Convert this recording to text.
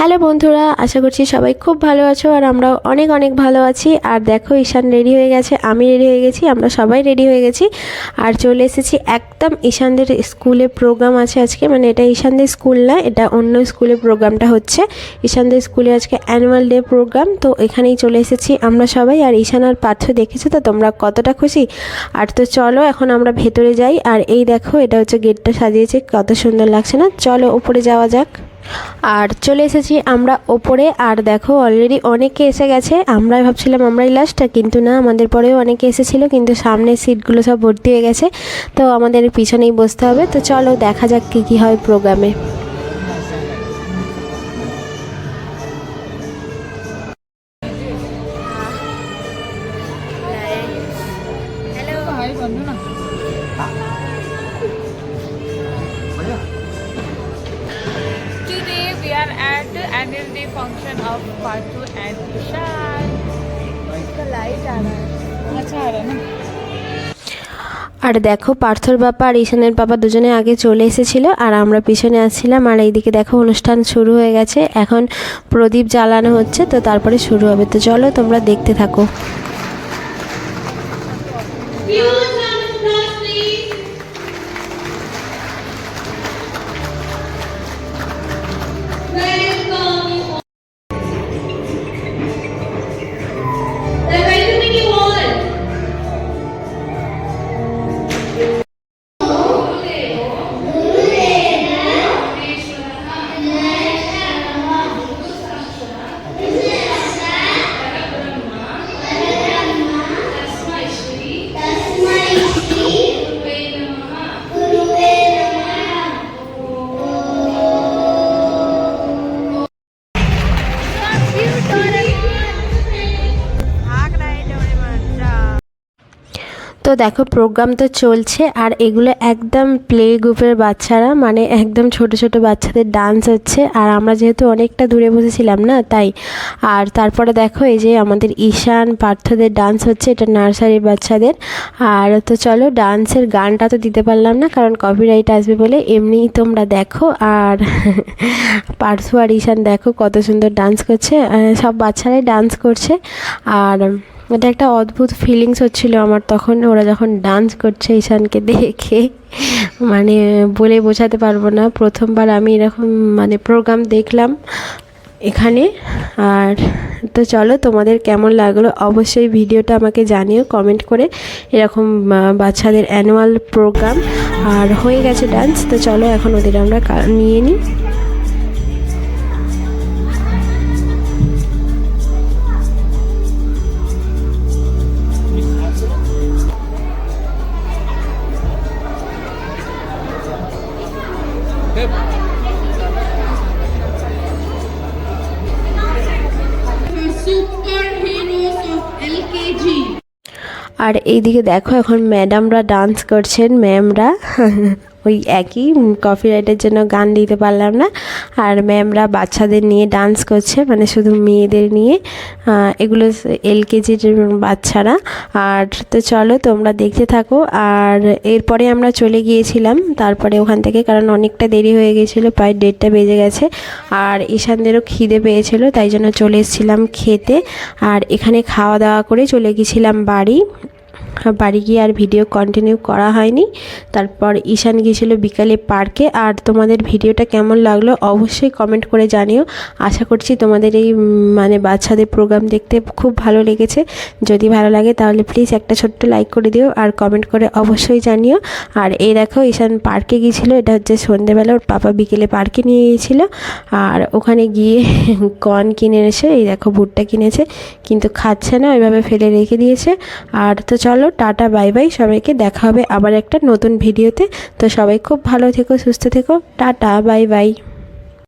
Hello বন্ধুরা, আশা করছি সবাই খুব ভালো আছো আর আমরাও অনেক অনেক ভালো আছি। আর দেখো, ঈশান রেডি হয়ে গেছে, আমি রেডি হয়ে গেছি, আমরা সবাই রেডি হয়ে গেছি আর চলে এসেছি একদম ঈশানদের স্কুলে প্রোগ্রাম আছে আজকে। মানে এটা ঈশানদের স্কুল না, এটা অন্য স্কুলে প্রোগ্রামটা হচ্ছে। ঈশানদের স্কুলে আজকে অ্যানুয়াল ডে প্রোগ্রাম, তো এখানেই চলে এসেছি আমরা সবাই। আর ঈশান আর পার্থ দেখেছো তো তোমরা কতটা খুশি। আর তো চলো এখন আমরা ভেতরে যাই। আর এই দেখো, এটা হচ্ছে গেটটা সাজিয়েছে, কত সুন্দর লাগছে না। চলো ওপরে যাওয়া যাক। আর চলে এসেছি আমরা ওপরে। আর দেখো অলরেডি অনেকে এসে গেছে, আমরাই ভাবছিলাম আমরাই লাস্টটা, কিন্তু না, আমাদের পরেও অনেকে এসেছিলো, কিন্তু সামনের সিটগুলো সব ভর্তি হয়ে গেছে, তো আমাদের পিছনেই বসতে হবে। তো চলো দেখা যাক কী কী হয় প্রোগ্রামে। Today we are at the annual day function of Parthu and Ishan. इसका लाइट आ रहा है, अच्छा आ रहा है ना। আর দেখো, পার্থর বাবা আর ঈশানের বাবা দুজনে আগে চলে এসেছিলো আর আমরা পিছনে আসছিলাম। আর এইদিকে দেখো অনুষ্ঠান শুরু হয়ে গেছে, এখন প্রদীপ জ্বালানো হচ্ছে, তো তারপরে শুরু হবে। তো চলো তোমরা দেখতে থাকো। তো দেখো প্রোগ্রাম তো চলছে, আর এগুলো একদম প্লে গ্রুপের বাচ্চারা, মানে একদম ছোট ছোট বাচ্চাদের ডান্স হচ্ছে। আর আমরা যেহেতু অনেকটা দূরে বসেছিলাম না, তাই। আর তারপরে দেখো এই যে আমাদের ঈশান পার্থদের ডান্স হচ্ছে, এটা নার্সারির বাচ্চাদের। আর তো চলো, ডান্সের গানটা তো দিতে পারলাম না কারণ কপিরাইট আসবে বলে, এমনিই তোমরা দেখো। আর পার্থ আর ঈশান দেখো কত সুন্দর ডান্স করছে, সব বাচ্চারাই ডান্স করছে। আর এটা একটা অদ্ভুত ফিলিংস হচ্ছিলো আমার তখন, ওরা যখন ডান্স করছে ঈশানকে দেখে, মানে বলে বোঝাতে পারবো না। প্রথমবার আমি এরকম মানে প্রোগ্রাম দেখলাম এখানে। আর তো চলো, তোমাদের কেমন লাগলো অবশ্যই ভিডিওটা আমাকে জানিও কমেন্ট করে। এরকম বাচ্চাদের অ্যানুয়াল প্রোগ্রাম আর হয়ে গেছে ডান্স। তো চলো এখন ওদের আমরা নিয়ে নিই। আর এইদিকে দেখো এখন ম্যাডামরা ডান্স করছেন, ম্যামরা ওই একই, কপিরাইটের জন্য গান দিতে পারলাম না। আর ম্যামরা বাচ্চাদের নিয়ে ডান্স করছে, মানে শুধু মেয়েদের নিয়ে, এগুলো এলকেজির বাচ্চারা। আর তো চলো তোমরা দেখতে থাকো। আর এরপরে আমরা চলে গিয়েছিলাম তারপরে ওখান থেকে, কারণ অনেকটা দেরি হয়ে গেছিলো, প্রায় 1:30 বেজে গেছে। আর ঈশানদেরও খিদে পেয়েছিলো, তাই জন্য চলে এসেছিলাম খেতে। আর এখানে খাওয়া দাওয়া করে চলে গেছিলাম বাড়ি গিয়ে আর ভিডিও কন্টিনিউ করা হয়নি। তারপর ঈশান গিয়েছিল বিকালে পার্কে। আর তোমাদের ভিডিওটা কেমন লাগলো অবশ্যই কমেন্ট করে জানিও। আশা করছি তোমাদের এই মানে বাচ্চাদের প্রোগ্রাম দেখতে খুব ভালো লেগেছে। যদি ভালো লাগে তাহলে প্লিজ একটা ছোট্ট লাইক করে দিও আর কমেন্ট করে অবশ্যই জানিও। আর এই দেখো ঈশান পার্কে গিয়েছিল, এটা হচ্ছে সন্ধ্যেবেলা, ওর পাপা বিকেলে পার্কে নিয়ে গিয়েছিল। আর ওখানে গিয়ে কর্ন কিনে এনেছে, এই দেখো ভুট্টা কিনেছে, কিন্তু খাচ্ছে না, ওইভাবে ফেলে রেখে দিয়েছে। আর তো চলো টাটা বাই বাই, সবাইকে দেখা হবে আবার একটা নতুন ভিডিওতে। তো সবাই খুব ভালো থেকো, সুস্থ থেকো, টাটা বাই বাই।